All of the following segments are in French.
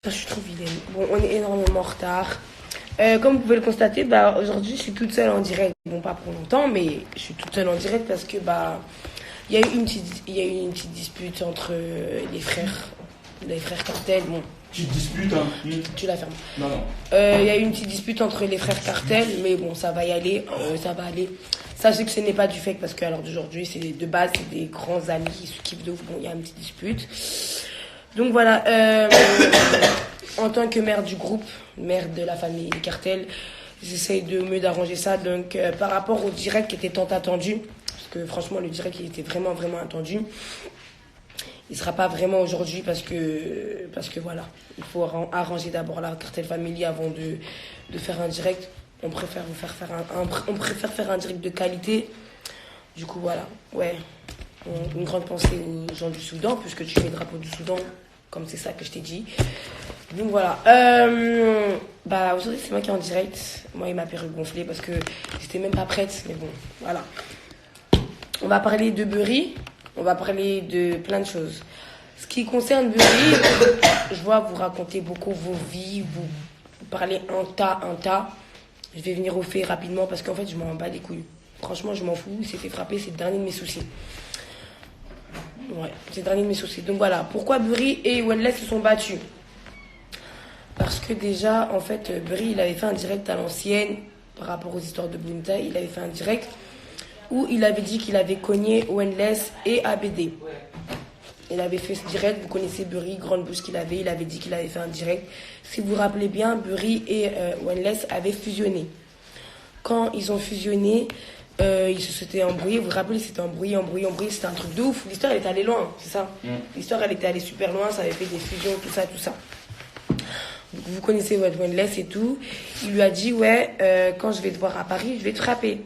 Je suis trop vilaine. Bon, on est énormément en retard. Comme vous pouvez le constater, aujourd'hui, je suis toute seule en direct. Bon, pas pour longtemps, mais je suis toute seule en direct parce que, il y a eu une petite dispute entre les frères Cartel. Bon, Petite dispute, hein. tu la fermes. Non, non. Il y a eu une petite dispute entre les frères Cartel, mais bon, ça va y aller, ça va aller. Sachez que ce n'est pas du fake parce qu'à l'heure d'aujourd'hui, c'est de base, c'est des grands amis qui se kiffent de ouf. Bon, il y a une petite dispute. Donc voilà, en tant que mère du groupe, mère de la famille Cartel, j'essaye de mieux d'arranger ça. Donc par rapport au direct qui était tant attendu, parce que franchement le direct il était vraiment vraiment attendu, il sera pas vraiment aujourd'hui parce que voilà, il faut arranger d'abord la Cartel Family avant de faire un direct. On préfère on préfère faire un direct de qualité. Du coup voilà, ouais. Une grande pensée aux gens du Soudan, puisque tu fais le drapeau du Soudan, comme c'est ça que je t'ai dit. Donc voilà. Aujourd'hui, c'est moi qui est en direct. Moi, il m'a perruque gonflée parce que j'étais même pas prête. Mais bon, voilà. On va parler de Burry. On va parler de plein de choses. Ce qui concerne Burry, je vois vous raconter beaucoup vos vies, vous parlez un tas. Je vais venir au fait rapidement parce qu'en fait, je m'en bats les couilles. Franchement, je m'en fous. Il s'est fait frapper, c'est le dernier de mes soucis. Ouais, c'est le dernier de mes soucis. Donc voilà, pourquoi Burry et Wenless se sont battus? Parce que déjà, en fait, Burry, il avait fait un direct à l'ancienne par rapport aux histoires de Bonita. Il avait fait un direct où il avait dit qu'il avait cogné Wenless et ABD. Il avait fait ce direct, vous connaissez Burry, grande bouche qu'il avait, il avait dit qu'il avait fait un direct. Si vous vous rappelez bien, Burry et Wenless avaient fusionné. Quand ils ont fusionné, ils se s'étaient embrouillés. Vous vous rappelez, c'était embrouillé. C'était un truc de ouf. L'histoire, elle était allée loin, c'est ça. L'histoire, elle était allée super loin. Ça avait fait des fusions, tout ça. Donc, vous connaissez votre Wenless et tout. Il lui a dit, quand je vais te voir à Paris, je vais te frapper.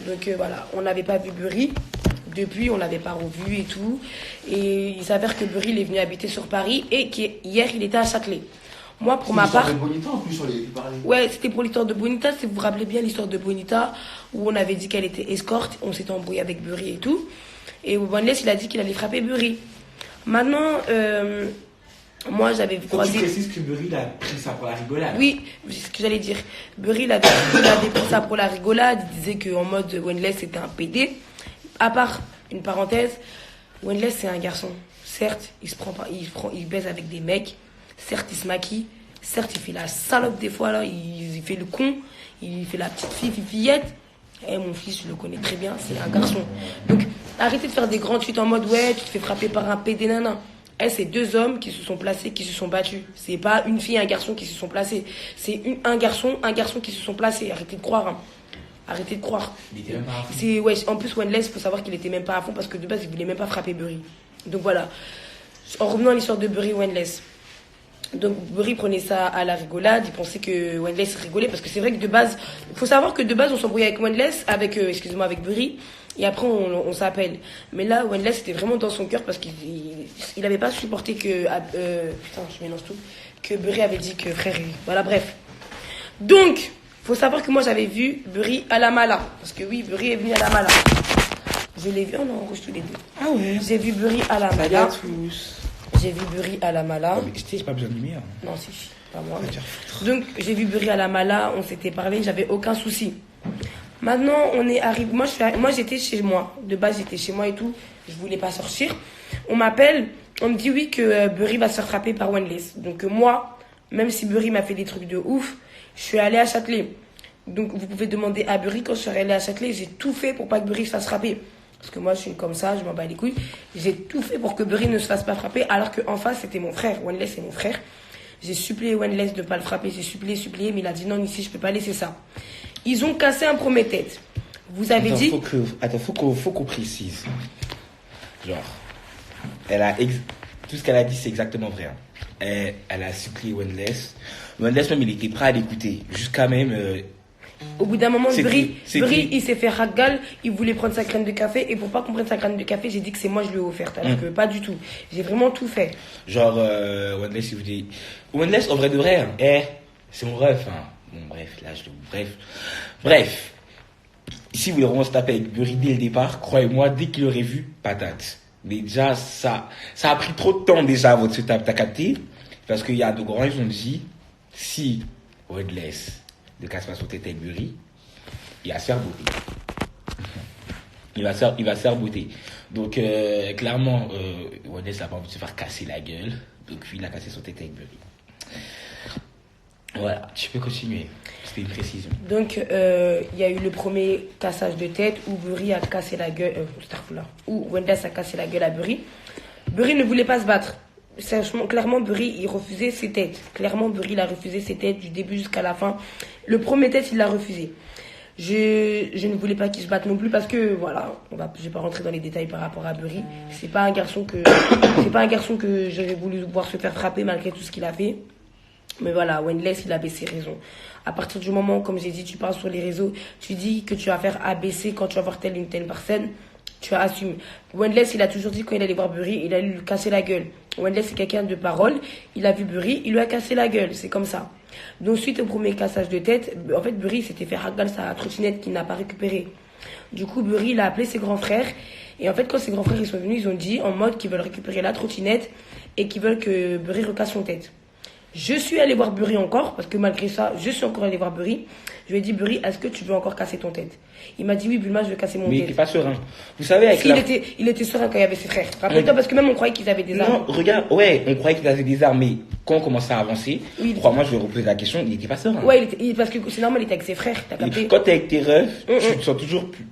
Donc voilà, on n'avait pas vu Burry. Depuis, on l'avait pas revu et tout. Et il s'avère que Burry, il est venu habiter sur Paris et qu'hier, il était à Châtelet. Moi, pour ma part. C'était Bonita en plus, on l'avait parlé. Ouais, c'était pour l'histoire de Bonita. Si vous vous rappelez bien l'histoire de Bonita, où on avait dit qu'elle était escorte, on s'était embrouillé avec Burry et tout. Et Wenless, il a dit qu'il allait frapper Burry. Maintenant, moi, j'avais croisé. Tu précises que Burry, il a pris ça pour la rigolade. Oui, c'est ce que j'allais dire. Burry, il avait pris ça pour la rigolade. Il disait qu'en mode Wenless, c'était un PD. À part, une parenthèse, Wenless, c'est un garçon. Certes, il baise avec des mecs. Certes, il se maquille. Certes, il fait la salope des fois, là. Il fait le con. Il fait la petite fillette. Mon fils, je le connais très bien. C'est un garçon. Donc, arrêtez de faire des grands tweets en mode, ouais, tu te fais frapper par un PD, nana. C'est deux hommes qui se sont placés, qui se sont battus. C'est pas une fille et un garçon qui se sont placés. C'est un garçon qui se sont placés. Arrêtez de croire, hein. Arrêtez de croire. Il était même pas à fond. En plus, Wenless, faut savoir qu'il était même pas à fond parce que de base, il voulait même pas frapper Burry. Donc voilà. En revenant à l'histoire de Burry Wenless. Donc Burry prenait ça à la rigolade, il pensait que Wenless rigolait parce que c'est vrai que de base, il faut savoir que de base on s'embrouillait avec Wenless, avec Burry, et après on s'appelle. Mais là Wenless était vraiment dans son cœur parce qu'il avait pas supporté que je mélange tout, que Burry avait dit que frère, voilà bref. Donc faut savoir que moi j'avais vu Burry à la Mala, parce que oui Burry est venu à la Mala. Je l'ai vu, on enregistre tous les deux. Ah ouais. J'ai vu Burry à la Salut Mala. à tous. J'ai vu Burry à la Mala. Mais j'ai pas besoin de lumière. Non, si, pas moi. Donc, j'ai vu Burry à la Mala, on s'était parlé, j'avais aucun souci. Maintenant, on est arrivé. Moi, j'étais chez moi. De base, j'étais chez moi et tout. Je voulais pas sortir. On m'appelle, on me dit oui que Burry va se faire frapper par Wenless. Donc, moi, même si Burry m'a fait des trucs de ouf, je suis allée à Châtelet. Donc, vous pouvez demander à Burry, quand je suis allée à Châtelet, j'ai tout fait pour pas que Burry se fasse frapper. Parce que moi, je suis comme ça, je m'en bats les couilles. J'ai tout fait pour que Burry ne se fasse pas frapper, alors qu'en face, c'était mon frère. Wenless, c'est mon frère. J'ai supplié Wenless de ne pas le frapper. J'ai supplié, mais il a dit non, ici, je peux pas laisser ça. Ils ont cassé un premier-tête. Vous avez dit... Faut qu'on précise. Genre, tout ce qu'elle a dit, c'est exactement vrai. Hein. Elle a supplié Wenless. Wenless, même, il était prêt à l'écouter. Jusqu'à même... Au bout d'un moment, Burry, il s'est fait raggal, il voulait prendre sa graine de café, et pour pas qu'on prenne sa graine de café, j'ai dit que c'est moi je lui ai offerte, alors que pas du tout. J'ai vraiment tout fait. Genre, Wenless, il vous dit... Wenless, en vrai de vrai, hein, c'est mon ref, hein. Bon, bref. Si vous voulez vraiment se taper avec Burry dès le départ, croyez-moi, dès qu'il aurait vu, patate. Mais déjà, ça a pris trop de temps déjà avant de se taper, t'as capté? Parce qu'il y a de grands, ils ont dit, si Wendless ne casse pas son tête avec Burry, il va se faire beauté. Il va se faire beauté. Donc, clairement, Wendless n'a pas envie de se faire casser la gueule. Donc, lui, il a cassé son tête avec Burry. Voilà, tu peux continuer. C'était une précision. Donc, il y a eu le premier cassage de tête où Burry a cassé la gueule. Où Wendless a cassé la gueule à Burry. Burry ne voulait pas se battre. Clairement, Burry, il refusait ses têtes. Clairement, Burry, il a refusé ses têtes du début jusqu'à la fin. Le premier tête, il l'a refusé. Je ne voulais pas qu'il se batte non plus parce que, voilà, je vais pas rentrer dans les détails par rapport à Burry. C'est pas un garçon que j'aurais voulu voir se faire frapper malgré tout ce qu'il a fait. Mais voilà, Wendless, il avait ses raisons. À partir du moment, comme j'ai dit, tu parles sur les réseaux, tu dis que tu vas faire ABC quand tu vas voir telle une telle personne, tu assumes. Wendless, il a toujours dit quand il allait voir Burry, il allait lui casser la gueule. Wendless, c'est quelqu'un de parole. Il a vu Burry, il lui a cassé la gueule. C'est comme ça. Donc, suite au premier cassage de tête, en fait, Burry s'était fait ragal sa trottinette qu'il n'a pas récupérée. Du coup, Burry, il a appelé ses grands frères. Et en fait, quand ses grands frères ils sont venus, ils ont dit en mode qu'ils veulent récupérer la trottinette et qu'ils veulent que Burry recasse son tête. Je suis allé voir Burry encore, parce que malgré ça, je suis encore allé voir Burry. Je lui ai dit, Burry, est-ce que tu veux encore casser ton tête? Il m'a dit, oui, Bulma, je veux casser mon tête. Mais il n'était pas serein. Vous savez, avec il était serein quand il y avait ses frères. Rappelle-toi, parce que même on croyait qu'ils avaient des armes. Non, regarde, ouais, on croyait qu'ils avaient des armes, mais quand on commençait à avancer, crois-moi, je vais reposer la question, il n'était pas serein. Ouais, parce que c'est normal, il était avec ses frères, t'as capté? Quand t'es avec tes refs, tu te sens toujours plus...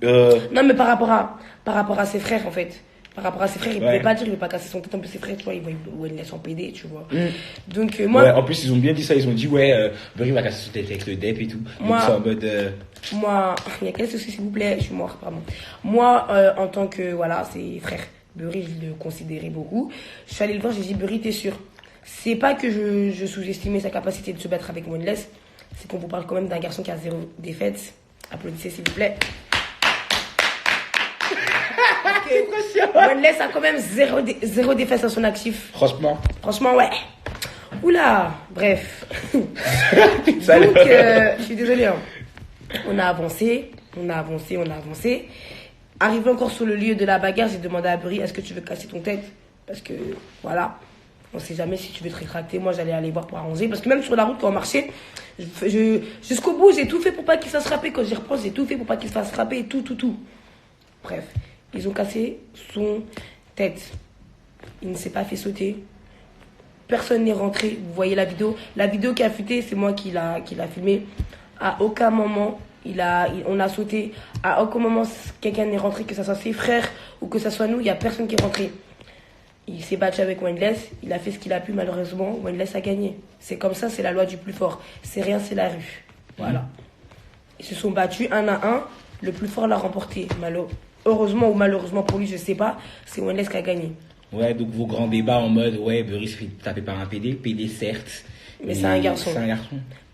Non, mais par rapport à ses frères, en fait. Par rapport à ses frères, il pouvait pas dire, il veut pas casser son tête. En plus, ses frères, tu vois, ils voient Wendless en PD, tu vois. Donc, moi. Ouais, en plus, ils ont bien dit ça, ils ont dit, ouais, Burry va casser son tête avec le DEP et tout. Moi, donc, c'est en mode. Moi, il y a quel souci, s'il vous plaît? Je suis mort, pardon. Moi, en tant que, voilà, c'est frère. Burry, je le considérais beaucoup. Je suis allé le voir, j'ai dit, Burry, t'es sûr? C'est pas que je sous-estimais sa capacité de se battre avec Wendless, c'est qu'on vous parle quand même d'un garçon qui a 0 défaite. Applaudissez, s'il vous plaît. Wendless a quand même 0 défaite à son actif. Franchement, ouais. Oula, bref. Donc, je suis désolée. Hein. On a avancé. Arrivé encore sur le lieu de la bagarre, j'ai demandé à Burry, est-ce que tu veux casser ton tête? Parce que, voilà, on sait jamais si tu veux te rétracter. Moi, j'allais aller voir pour arranger. Parce que même sur la route, quand on marchait, jusqu'au bout, j'ai tout fait pour pas qu'il se fasse frapper. Quand j'y repense, j'ai tout fait pour pas qu'il se fasse frapper et tout. Bref. Ils ont cassé son tête. Il ne s'est pas fait sauter. Personne n'est rentré. Vous voyez la vidéo. La vidéo qui a fuité, c'est moi qui l'a filmé. À aucun moment, on a sauté. À aucun moment, quelqu'un n'est rentré, que ce soit ses frères ou que ce soit nous. Il n'y a personne qui est rentré. Il s'est battu avec Wendless. Il a fait ce qu'il a pu, malheureusement. Wendless a gagné. C'est comme ça, c'est la loi du plus fort. C'est rien, c'est la rue. Voilà. Ils se sont battus 1 à 1. Le plus fort l'a remporté. Heureusement ou malheureusement pour lui, je sais pas, c'est Wendless qui a gagné. Ouais, donc vos grands débats en mode, ouais, Burry se fait taper par un PD certes. Mais c'est un garçon.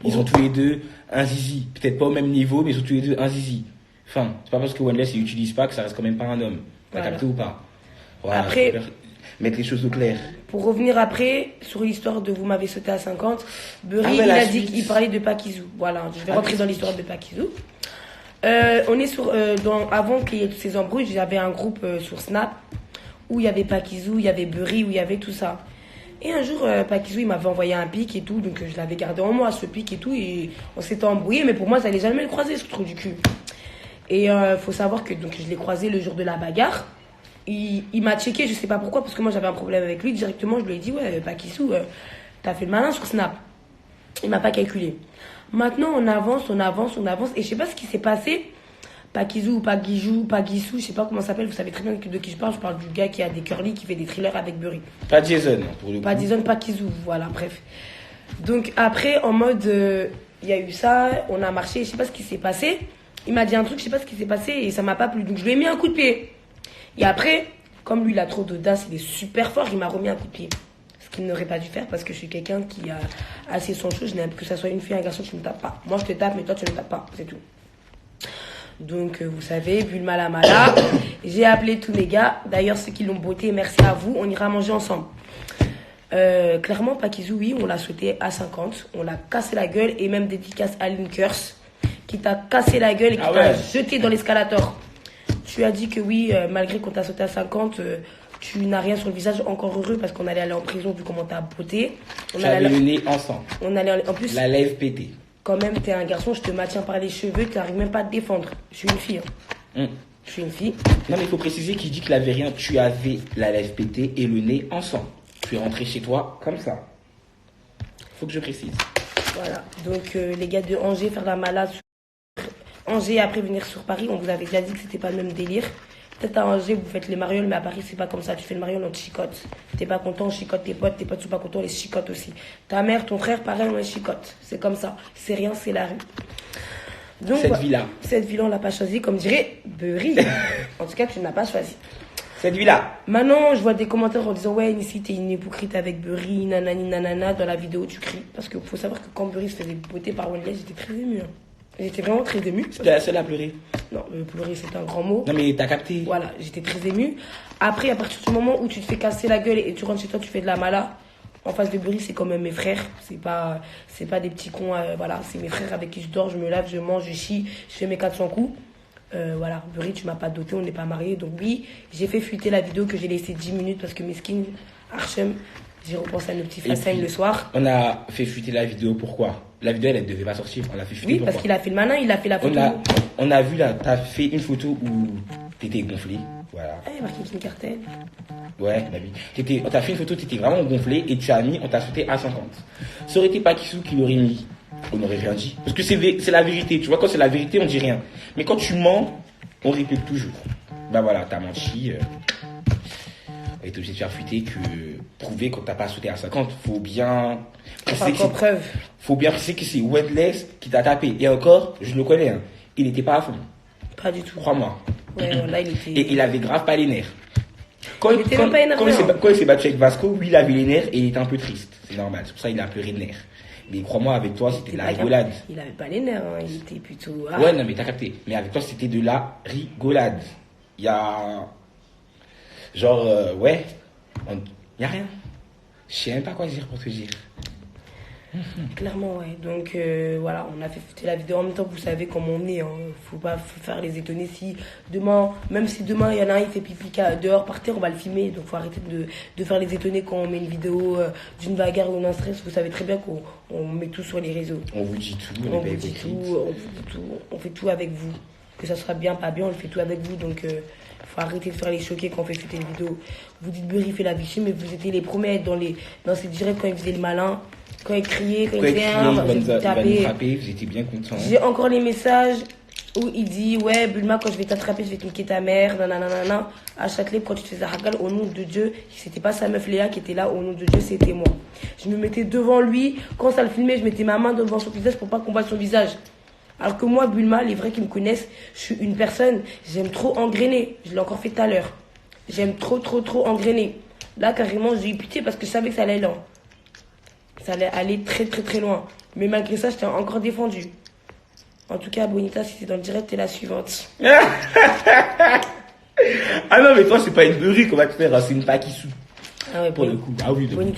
Ils ont tous les deux un zizi. Peut-être pas au même niveau, mais ils ont tous les deux un zizi. Enfin, c'est pas parce que Wendless il utilise pas que ça reste quand même pas un homme. T'as capté ou pas? Voilà, après, mettre les choses au clair. Pour revenir après, sur l'histoire de Vous m'avez sauté à 50, Burry, il a dit qu'il parlait de Pakizou. Voilà, je vais rentrer dans l'histoire de Pakizou. On est sur avant qu'il y ait toutes ces embrouilles, j'avais un groupe sur Snap où il y avait Pakizou, il y avait Burry, où il y avait tout ça. Et un jour, Pakizou, il m'avait envoyé un pic et tout, donc je l'avais gardé en moi, ce pic et tout, et on s'était embrouillé, mais pour moi, ça allait jamais le croiser, ce trou du cul. Et faut savoir que donc je l'ai croisé le jour de la bagarre. Il m'a checké, je sais pas pourquoi, parce que moi j'avais un problème avec lui. Directement, je lui ai dit, ouais, Pakizou, t'as fait le malin sur Snap. Il m'a pas calculé. Maintenant, on avance, et je sais pas ce qui s'est passé. Pakizou ou Pagissou, je sais pas comment ça s'appelle, vous savez très bien de qui je parle du gars qui a des curly, qui fait des thrillers avec Burry. Pas Jason, pour le coup. Pas Jason, Pakizou, voilà, bref. Donc après, en mode, il y a eu ça, on a marché, je sais pas ce qui s'est passé. Il m'a dit un truc, je sais pas ce qui s'est passé, et ça m'a pas plu. Donc je lui ai mis un coup de pied. Et après, comme lui, il a trop d'audace, il est super fort, il m'a remis un coup de pied. Ce qu'il n'aurait pas dû faire parce que je suis quelqu'un qui a assez son chose. Je n'aime que ça soit une fille, un garçon, tu ne me tapes pas. Moi, je te tape, mais toi, tu ne me tapes pas. C'est tout. Donc, vous savez, vu le mala, j'ai appelé tous les gars. D'ailleurs, ceux qui l'ont beauté, merci à vous. On ira manger ensemble. Clairement, Pakizou, oui, on l'a sauté à 50. On l'a cassé la gueule et même dédicace à Linkers qui t'a cassé la gueule et qui t'a jeté dans l'escalator. Tu as dit que oui, malgré qu'on t'a sauté à 50, tu n'as rien sur le visage, encore heureux parce qu'on allait aller en prison vu comment t'as beauté. On J'avais allait le nez ensemble. on allait en plus La lèvre pétée. quand même t'es un garçon, je te maintiens par les cheveux, tu n'arrives même pas à te défendre. Je suis une fille. Je suis une fille. Non, mais il faut préciser qu'il dit qu'il avait rien. Tu avais la lèvre pétée et le nez ensemble. Tu es rentré chez toi comme ça. Faut que je précise. Voilà. Donc les gars de Angers faire la malade sur Angers après venir sur Paris, on vous avait déjà dit que c'était pas le même délire. Peut-être à Angers vous faites les marioles, mais à Paris c'est pas comme ça. Tu fais le mariole, on te chicote. T'es pas content, on chicote tes potes sont pas contents, on les chicote aussi. Ta mère, ton frère, pareil, on les chicote. C'est comme ça. C'est rien, c'est la rue. Donc, cette villa, on l'a pas choisie, comme dirait Burry. En tout cas, tu ne l'as pas choisie. Cette villa. Maintenant, je vois des commentaires en disant ouais, ici t'es une hypocrite avec Burry, nanani nanana. Dans la vidéo, tu cries. Parce qu'il faut savoir que quand Burry se faisait beauté par One Less, j'étais très émue. J'étais vraiment très émue. C'était la seule à pleurer. Non, pleurer, c'est un grand mot. Non, mais t'as capté. Voilà, j'étais très émue. Après, à partir du moment où tu te fais casser la gueule et tu rentres chez toi, tu fais de la mala. En face de Burry, c'est quand même mes frères. C'est pas des petits cons. Voilà, c'est mes frères avec qui je dors, je me lave, je mange, je chie, je fais mes 400 coups. Voilà, Burry, tu m'as pas doté, on n'est pas mariés. Donc oui, j'ai fait fuiter la vidéo que j'ai laissée 10 minutes parce que mes skins, Archem, j'ai repensé à nos petits façades le soir. On a fait fuiter la vidéo, pourquoi? La vidéo, elle devait pas sortir. On l'a fait fuiter. Oui, parce qu'il a fait le malin, il a fait la photo. On a vu là, t'as fait une photo où t'étais gonflé. Voilà. Ah, Marketing Cartel. Ouais, bah oui. On t'a fait une photo, t'étais vraiment gonflé et tu as mis, on t'a sauté à 50. Ça aurait été Pakisou qui l'aurait mis. On n'aurait rien dit. Parce que c'est la vérité. Tu vois, quand c'est la vérité, on dit rien. Mais quand tu mens, on répète toujours. Bah voilà, t'as menti. On est obligé de faire fuiter que prouver qu'on t'a pas sauté à 50. Faut bien. Preuve. Faut bien préciser que c'est Wendless qui t'a tapé. Et encore, je le connais, hein. Il n'était pas à fond. Pas du tout. Crois-moi. Ouais, là, il était. Et il avait grave pas les nerfs. Quand il s'est battu avec Vasco, oui, il avait les nerfs et il était un peu triste. C'est normal. C'est pour ça qu'il a pleuré de nerfs. Mais crois-moi, avec toi, c'était de la rigolade. Il avait pas les nerfs, hein. Il était plutôt. Ah. Ouais, non, mais t'as capté. Mais avec toi, c'était de la rigolade. Il y a. Genre, ouais. Il y a rien. Je sais même pas quoi dire pour te dire. Clairement, ouais. Donc, voilà, on a fait foutre la vidéo. En même temps, vous savez comment on est. Hein. Faut pas faire les étonner. Si demain, même si demain, il y en a un, il fait pipi dehors par terre, on va le filmer. Donc, faut arrêter de faire les étonner quand on met une vidéo d'une bagarre ou d'un stress. Vous savez très bien qu'on met tout sur les réseaux. On vous dit tout. On vous dit tout. On fait tout avec vous. Que ça soit bien, pas bien, on le fait tout avec vous. Donc, faut arrêter de faire les choquer quand on fait fuiter une vidéo. Vous dites Burry fait la victime, mais vous étiez les premiers à être dans ces directs quand il faisait le malin. Quand il criait, quand il frapper, vous étiez bien content. J'ai encore les messages où il dit ouais Bulma, quand je vais t'attraper je vais te niquer ta mère, nanana. À Châtelet, quand tu te faisais hagal, au nom de Dieu, c'était pas sa meuf Léa qui était là, au nom de Dieu c'était moi. Je me mettais devant lui, quand ça le filmait je mettais ma main devant son visage pour pas qu'on voit son visage. Alors que moi Bulma, les vrais qui me connaissent, je suis une personne, j'aime trop engrainer, je l'ai encore fait tout à l'heure. J'aime trop engrainer. Là carrément j'ai eu pitié parce que je savais que ça allait loin. Ça allait aller très très loin. Mais malgré ça, je t'ai encore défendu. En tout cas, Bonita, si t'es dans le direct, t'es la suivante. Ah non, mais toi, c'est pas une Burry qu'on va te faire, c'est une Pakisou. Ah ouais, pour le coup. Ah oui, Bonita.